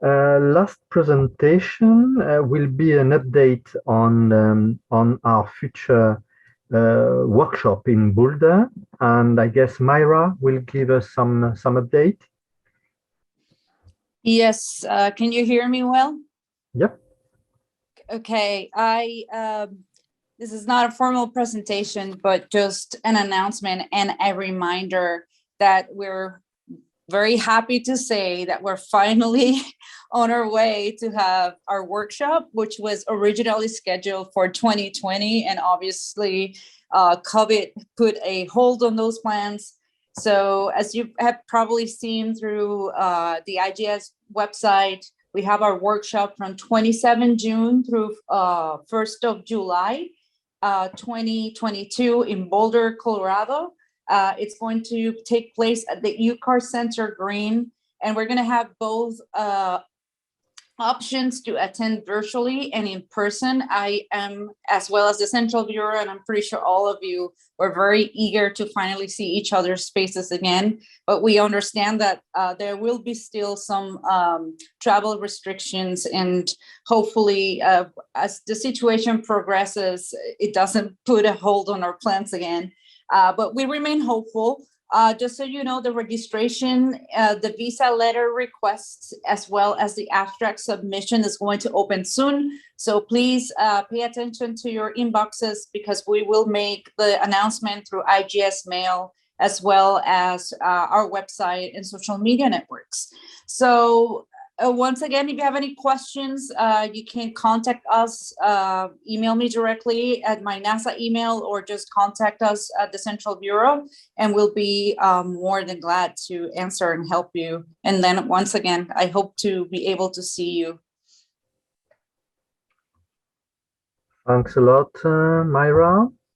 Last presentation will be an update on our future workshop in Boulder, and I guess Myra will give us some update. Yes, can you hear me well? Yep. Okay, this is not a formal presentation, but just an announcement and a reminder that we're very happy to say that we're finally on our way to have our workshop, which was originally scheduled for 2020, and obviously COVID put a hold on those plans. So as you have probably seen through the IGS website, we have our workshop from 27 June through 1st of July, 2022 in Boulder, Colorado. It's going to take place at the UCAR Center Green, and we're going to have both options to attend virtually and in person. I am, as well as the Central Bureau, and I'm pretty sure all of you were very eager to finally see each other's faces again. But we understand that there will be still some travel restrictions, and hopefully as the situation progresses, it doesn't put a hold on our plans again. But we remain hopeful. Just so you know, the registration, the visa letter requests, as well as the abstract submission is going to open soon. So please pay attention to your inboxes, because we will make the announcement through IGS mail, as well as our website and social media networks. So once again, if you have any questions, you can contact us, email me directly at my NASA email, or just contact us at the Central Bureau, and we'll be more than glad to answer and help you. And then once again, I hope to be able to see you. Thanks a lot, Myra.